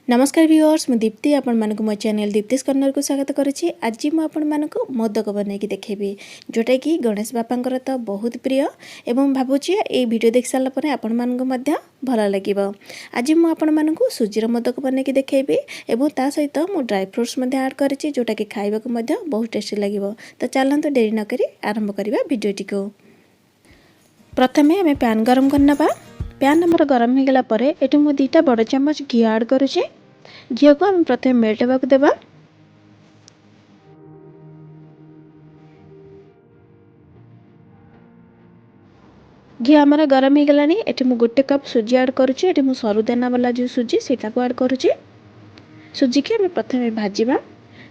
नमस्कार व्यूअर्स मु दीप्ति आपण मानक मो चैनल दीप्तिस कॉर्नर को स्वागत करुछि। आज मु आपण मानक मोदक बनैकी देखेबी जोटा कि गणेश बापांकर तो बहुत प्रिय एवं भाबुछि ए वीडियो देख साला परे आपण मानक मध्य भल लागिबो। आज मु आपण मानक सुजीर मोदक बनैकी देखेबी एवं ता सहित मु ड्राई फ्रूट्स मध्य ऐड करिछि जोटा कि खाइबा को मध्य बहुत टेस्टी लागिबो। तो चलंतु देरी न करी आरंभ करिबा वीडियोटी को। प्रथमे हमें पैन गरम करनबा। पैन हमर गरम हो गला परे एटु मु 2टा बड़ चम्मच घी ऐड करुछि। घी को हम प्रथम मेल्ट होगा देबा। घी हमारा गरम हो गलानी। एठी मु 1 कप सुजी ऐड करुछि। एठी मु सरू दाना वाला जो सुजी सेटा को ऐड करुछि। सुजी के हम प्रथम भाजीबा।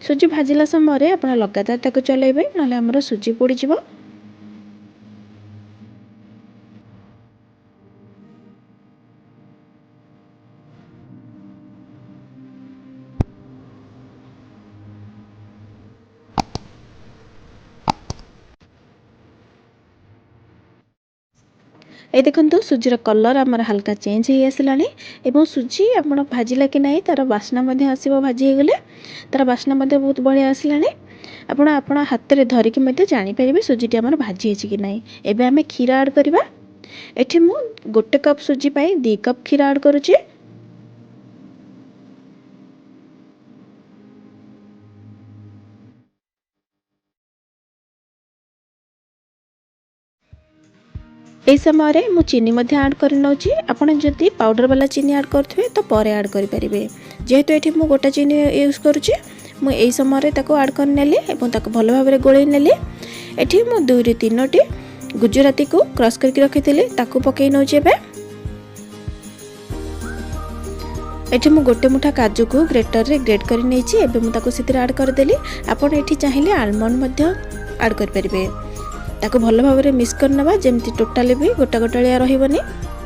सुजी भाजिला समय रे आपण लगातार ताको चलेबे नले हमर सुजी पोड़ी जिवो। ए देखंतु सुजीर कलर हमर हल्का चेंज हो आसलानी एवं सुजी आपण भाजिला कि नहीं तार बास्ना मध्ये आसीबो। भाजी हो गले तार बास्ना मध्ये बहुत बढ़िया आसलानी। आपण हाथ रे धरिकी मध्ये जानि परिबे सुजीटी हमर भाजी हेछि कि नहीं। एबे हमें खीर ऐड करबा। एठी मु 1 कप सुजी पाई 2 कप खीर ऐड करूछि। ए समय रे मु चीनी मध्ये ऐड कर नउछि। आपण जति पाउडर वाला चीनी ऐड करथुवे तो परे ऐड करि परिबे। जेहेतु एठी मु गोटा चीनी यूज करूछि मु एई समय रे ताको ऐड कर नेली एवं ताको भलो भाबरे गोळै नेली। एठी मु 2 रे 3टी गुजराती को क्रश करके रखिथिली ताको पकै नउछि। एबे एठी मु गोटे मुठा काजू को ग्रेटर रे ग्रेट करि नेछि। एबे मु ताको सितिर ऐड कर देली। आपण एठी चाहिले आलमंड मध्ये ऐड कर परिबे। ताको भलो भाबरे मिक्स करनबा जेमति टोटली भी गोटा गोटालिया रहिबनी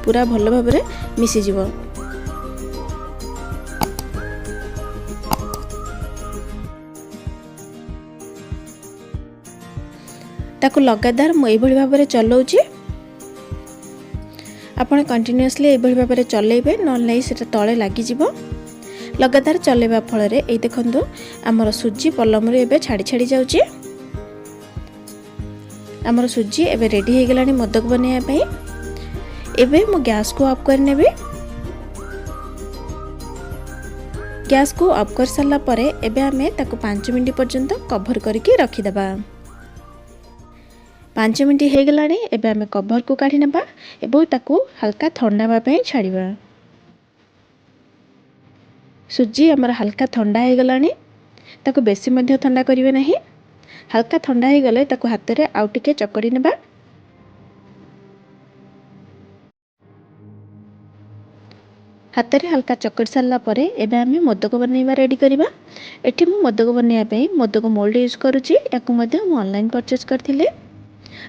पूरा भलो भाबरे मिसी जिवो। ताको लगातार मु एई भली भाबरे चलौछि। आपण कंटीन्यूअसली एई भली भाबरे चलेबे न नै सेटा तळे लागि जिवो। लगातार चलेबा फल रे एई देखंतु हमर सुजी पलम रे एबे छाडी छाडी जाउछि। हमर सुजी एबे रेडी हो गलानी मोदक बनैया पई। एबे मु गैस को ऑफ कर नेबे। गैस को ऑफ कर साला परे एबे हमें ताको 5 मिनिट पर्यंत कवर करके रखि देबा। 5 मिनिट हो गलानी। एबे हमें कवर को काढी नेबा एबो ताको हल्का ठंडा होबा पई छाडीबा। सुजी हमर हल्का ठंडा हो गलानी। ताको बेसी मध्ये ठंडा करिवे नाही। हल्का ठंडा हो गले ताको हाथ रे आउ टिके चकड़ी नेबा। हाथ रे हल्का चकड़ी सारला परे एबे हमें मोदक बनैबा रेडी करिबा। एठी मु मोदक बनैया पई मोदक मोल्ड यूज करूछि। याकु मध्ये मु ऑनलाइन परचेज करथिले।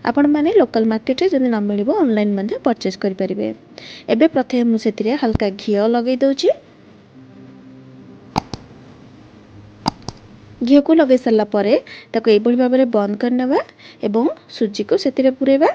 आपण माने लोकल मार्केट रे जदि न मिलिबो ऑनलाइन मध्ये परचेज करि परिबे। एबे प्रथमे मु सेतिरे हल्का घी लगै दउछि। घी को लगे सारा परे ताको एई भली भाबरे बंद करनबा एवं सुजी को सेतिरे पुरेबा।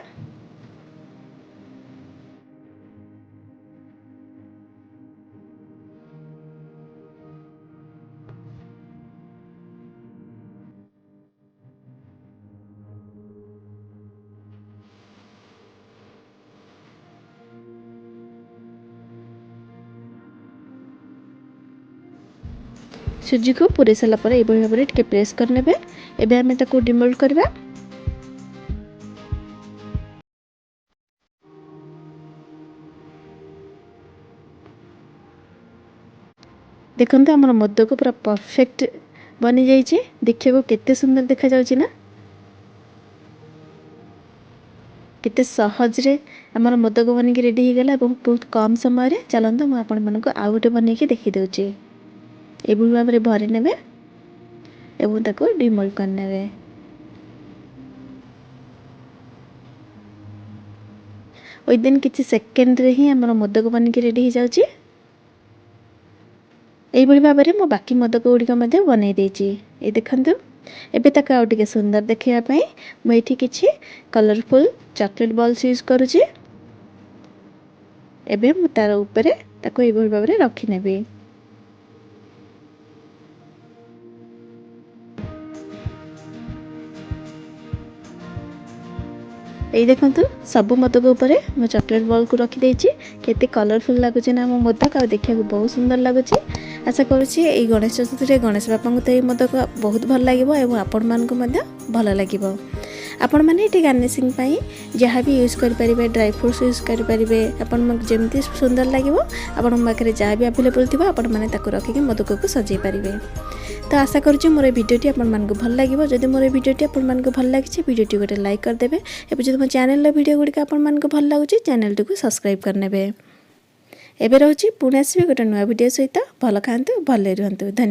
सुजी को पूरे सारा परे एई भली भाबरे टिके प्रेस करनेबे। एबे हमें ताको डिमोल्ड करबा। देखंतु हमर मोदक पूरा परफेक्ट बनि जाइछि। देखिबो केते सुंदर देखा जाउछि ना। केते सहज रे हमर मोदक बनि के रेडी हो गेला बहुत कम समय रे। चलंतु मु आपण मानको आ गोटे बनि के देखि दउछि। एई भली भाबरे भरि नेबे एवं ताको डिमोल्ड करनेबे। विदिन किछि सेकेंड रे ही हमर मोदक बनि के रेडी हो जाउछि। एई भली भाबरे मु बाकी मोदक गुडी का मध्ये बनै देछि। ए देखंतु एबे ताका आ टिके सुंदर देखिया पई मु एठी किछि कलरफुल चॉकलेट बॉल्स यूज करूछि। एबे मु तार ऊपर ताको ए भली भाबरे रखि नेबे। ये देखो सब मोदक ऊपर मो चॉकलेट बॉल को रखी देछि केते कलरफुल लगुच ना मो मोदक आ देखा बहुत सुंदर लगुच। आशा करुँची ये गणेश चतुर्थी गणेश बापा को तो ये मोदक बहुत भल लगे और आपण मानक भल लगे। आपण मैंने ये गार्निशिंग जहाँ भी यूज करें ड्राई फ्रुट्स यूज करेंगे आपण जमी सुंदर लगे आपण पाखे जहाँ भी अवेलेबल थी आपण मैंने रखिक मोदक को सजाई पारे। तो आशा करुँच मोर वीडियोटी आपको भल लगे। जदि मोर वीडियोटी आपको भल लगे वीडियोटी गोटे लाइक करदे और जो मो चैनल वीडियो गुड़िक आपको भल लगुच चैनल को सब्सक्राइब करने। एबे रोची पुणे आसबे गोटे नुआ वीडियो सहित भल खातु भले रुहतु। धन्यवाद।